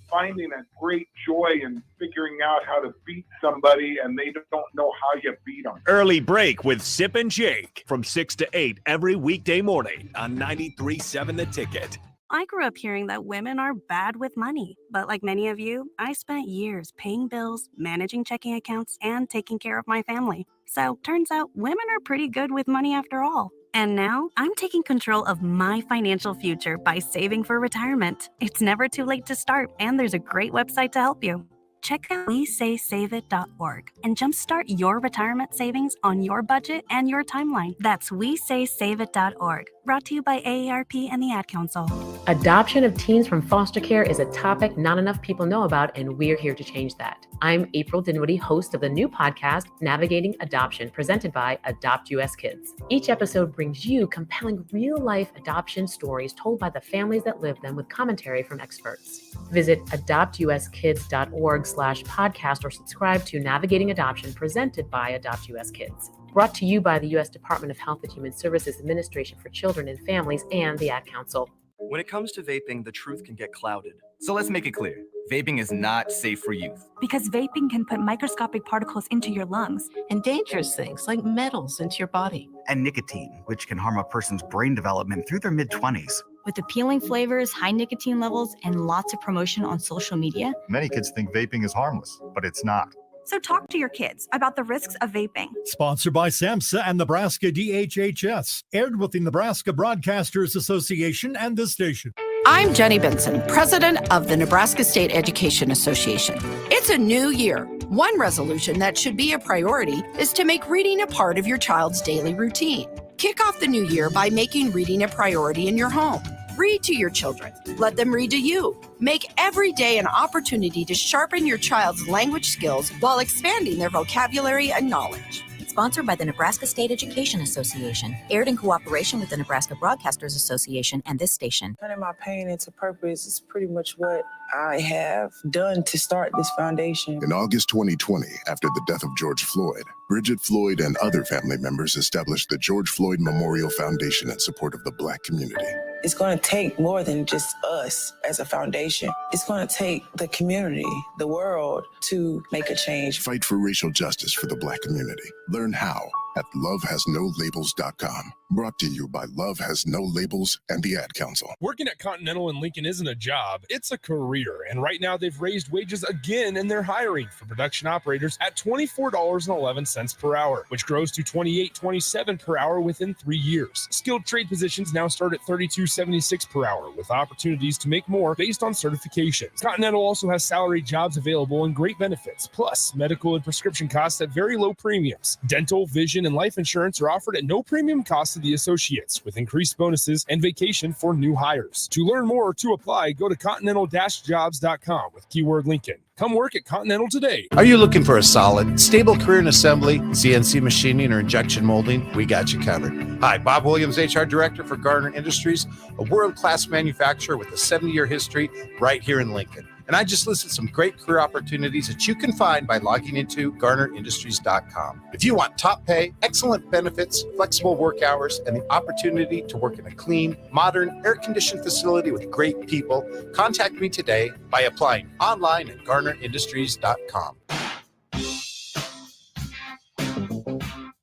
finding a great joy in figuring out how to beat somebody and they don't know how you beat them. Early Break with Sip and Jake from 6 to 8 every weekday morning on 93.7 The Ticket. I grew up hearing that women are bad with money, but like many of you, I spent years paying bills, managing checking accounts, and taking care of my family. So turns out women are pretty good with money after all. And now I'm taking control of my financial future by saving for retirement. It's never too late to start, and there's a great website to help you. Check out WeSaySaveIt.org and jumpstart your retirement savings on your budget and your timeline. That's WeSaySaveIt.org. Brought to you by AARP and the Ad Council. Adoption of teens from foster care is a topic not enough people know about, and we're here to change that. I'm April Dinwiddie, host of the new podcast, Navigating Adoption, presented by Adopt US Kids. Each episode brings you compelling real-life adoption stories told by the families that live them with commentary from experts. Visit adoptuskids.org/podcast or subscribe to Navigating Adoption, presented by Adopt US Kids. Brought to you by the U.S. Department of Health and Human Services Administration for Children and Families and the Ad Council. When it comes to vaping, the truth can get clouded. So let's make it clear. Vaping is not safe for youth. Because vaping can put microscopic particles into your lungs. And dangerous things like metals into your body. And nicotine, which can harm a person's brain development through their mid-20s. With appealing flavors, high nicotine levels, and lots of promotion on social media, Many kids think vaping is harmless, but it's not. So talk to your kids about the risks of vaping. Sponsored by SAMHSA and Nebraska DHHS. Aired with the Nebraska Broadcasters Association and this station. I'm Jenny Benson, president of the Nebraska State Education Association. It's a new year. One resolution that should be a priority is to make reading a part of your child's daily routine. Kick off the new year by making reading a priority in your home. Read to your children. Let them read to you. Make every day an opportunity to sharpen your child's language skills while expanding their vocabulary and knowledge. sponsored by the Nebraska State Education Association, aired in cooperation with the Nebraska Broadcasters Association and this station. Turning my pain into purpose is pretty much what I have done to start this foundation. In August 2020, after the death of George Floyd, Bridget Floyd and other family members established the George Floyd Memorial Foundation in support of the Black community. It's going to take more than just us as a foundation. It's going to take the community, the world, to make a change. Fight for racial justice for the Black community. Learn how at lovehasnolabels.com. Brought to you by Love Has No Labels and the Ad Council. Working at Continental in Lincoln isn't a job, it's a career. And right now they've raised wages again and they're hiring for production operators at $24.11 per hour, which grows to $28.27 per hour within 3 years. Skilled trade positions now start at $32.76 per hour with opportunities to make more based on certifications. Continental also has salaried jobs available and great benefits, plus medical and prescription costs at very low premiums. Dental, vision, and life insurance are offered at no premium cost to the associates, with increased bonuses and vacation for new hires. To learn more or to apply, go to continental-jobs.com with keyword Lincoln. Come work at Continental today. Are you looking for a solid, stable career in assembly, CNC machining, or injection molding? We got you covered. Hi, Bob Williams, HR Director for Garner Industries, a world-class manufacturer with a 70-year history right here in Lincoln. And I just listed some great career opportunities that you can find by logging into GarnerIndustries.com. If you want top pay, excellent benefits, flexible work hours, and the opportunity to work in a clean, modern, air-conditioned facility with great people, contact me today by applying online at GarnerIndustries.com.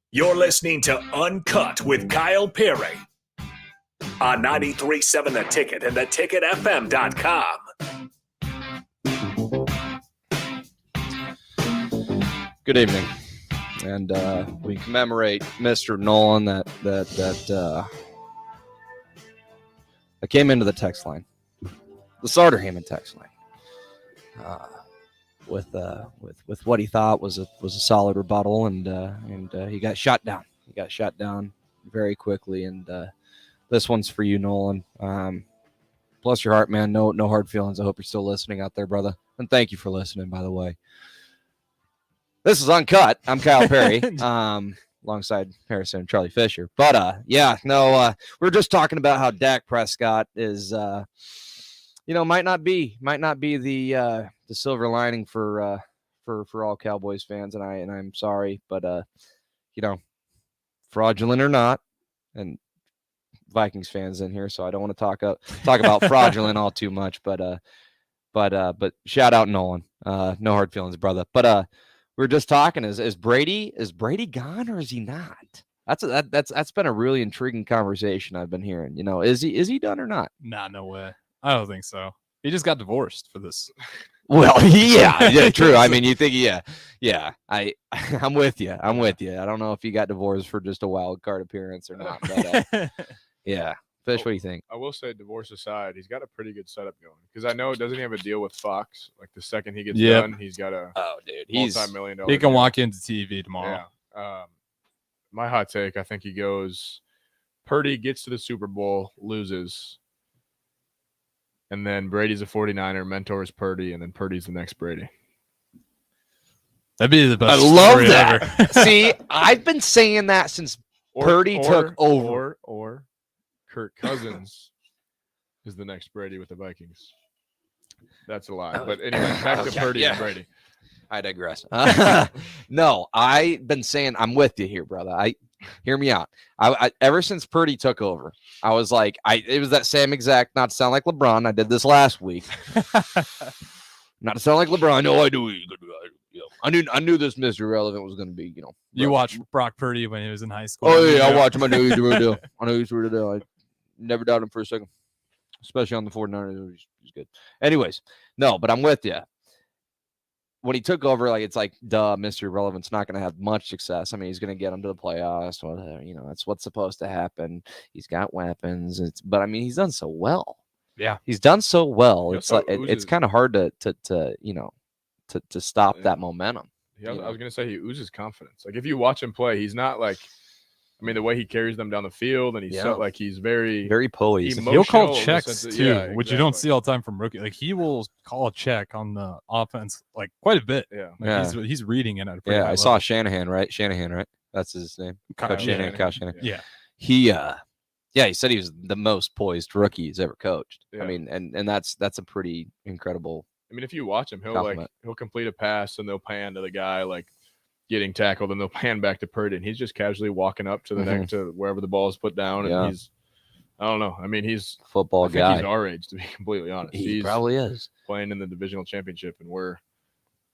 You're listening to Uncut with Kyle Perry on 93.7 The Ticket and theticketfm.com. Good evening, and we commemorate Mr. Nolan that came into the text line, the Sartor Hammond text line, with what he thought was a solid rebuttal, and he got shot down. He got shot down very quickly, and this one's for you, Nolan. Bless your heart, man. No hard feelings. I hope you're still listening out there, brother, and thank you for listening, by the way. This is Uncut. I'm Kyle Perry, alongside Harrison and Charlie Fisher. But, we were just talking about how Dak Prescott is might not be the silver lining for all Cowboys fans, and I'm sorry, but fraudulent or not, and Vikings fans in here, so I don't want to talk about fraudulent all too much, but shout out Nolan. No hard feelings, brother. But we were just talking. Is Brady gone or is he not? That's been a really intriguing conversation I've been hearing. Is he done or not? Nah, no way. I don't think so. He just got divorced for this. Well, yeah, true. I mean, you think, yeah. I'm with you. I don't know if he got divorced for just a wild card appearance or not. But, yeah. Fish, what do you think? I will say, divorce aside, he's got a pretty good setup going. Because I know, doesn't he have a deal with Fox? Like the second he gets done, he's got a multi-million-dollar He can deal. walk into TV tomorrow. Yeah. My hot take, I think he goes, Purdy gets to the Super Bowl, loses, and then Brady's a 49er, mentors Purdy, and then Purdy's the next Brady. That'd be the best. I love story that. ever. See, I've been saying that since Purdy took over. Or Kirk Cousins is the next Brady with the Vikings. That's a lie. But anyway, back to Purdy and Brady. I digress. No, I've been saying I'm with you here, brother. Hear me out. I ever since Purdy took over, I was like, it was that same exact, not to sound like LeBron. I did this last week. Not to sound like LeBron. I know I do. I knew this Mr. Relevant was going to be, You watched Brock Purdy when he was in high school. Oh yeah, I watched him. I knew he was real deal. I knew he was real deal. I never doubted him for a second, especially on the 49ers. He's good. Anyways, no, but I'm with you. When he took over, it's like, duh, Mr. Relevant's not going to have much success. I mean, he's going to get them to the playoffs. Well, that's what's supposed to happen. He's got weapons. But I mean, he's done so well. Yeah, he's done so well. It's like it's kind of hard to stop that momentum. Yeah, I was going to say he oozes confidence. Like if you watch him play, he's not like, I mean, the way he carries them down the field, and he's he's very, very poised. He'll call checks too, which you don't see all the time from rookie. Like he will call a check on the offense, like quite a bit. Yeah, he's reading it at a pretty high I level. saw Shanahan, right? That's his name. Coach Shanahan. Kyle Shanahan. Yeah. He said he was the most poised rookie he's ever coached. I mean, and that's a pretty incredible. I mean, if you watch him, he'll complete a pass and they'll pan to the guy getting tackled, and they'll pan back to Purdy, and he's just casually walking up to the next to wherever the ball is put down, and he's, I don't know. I mean, he's football guy. He's our age, to be completely honest. He probably is playing in the divisional championship, and we're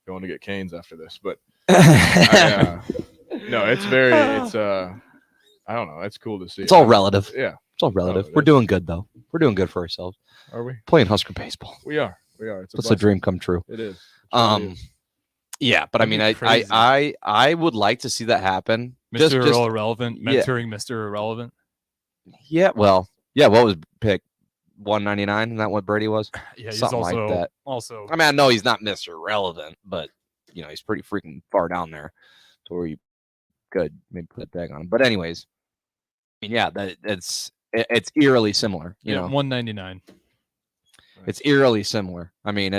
going to get Canes after this. But no, it's I don't know. It's cool to see. It's all relative. Yeah, it's all relative. We're doing good though. We're doing good for ourselves. Are we playing Husker baseball? We are. It's a dream come true. It is. Yeah, but I mean, I would like to see that happen. Mr. Irrelevant, mentoring Mr. Irrelevant. Yeah, well, yeah. What was pick 199? Isn't that what Brady was? Yeah, he's something also, like that. Also, I mean, I know he's not Mr. Irrelevant, but he's pretty freaking far down there to where you could maybe put a tag on him. But anyways, I mean, yeah, it's eerily similar. 199. It's eerily similar. I mean,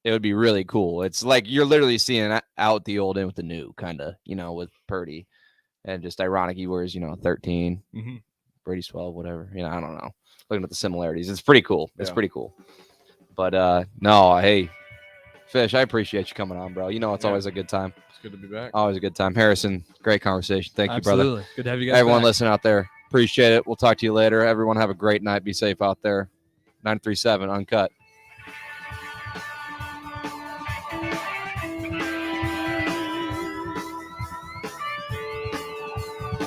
it would be really cool. It's like you're literally seeing out the old in with the new, kind of, with Purdy, and just ironic he wears 13, Brady's 12, whatever. I don't know. Looking at the similarities, it's pretty cool. It's pretty cool. But no, hey, Fish, I appreciate you coming on, bro. It's always a good time. It's good to be back. Always a good time. Harrison, great conversation. Thank you, brother. Absolutely. Good to have you guys. Everyone back. listening out there, appreciate it. We'll talk to you later. Everyone have a great night. Be safe out there. 937 Uncut.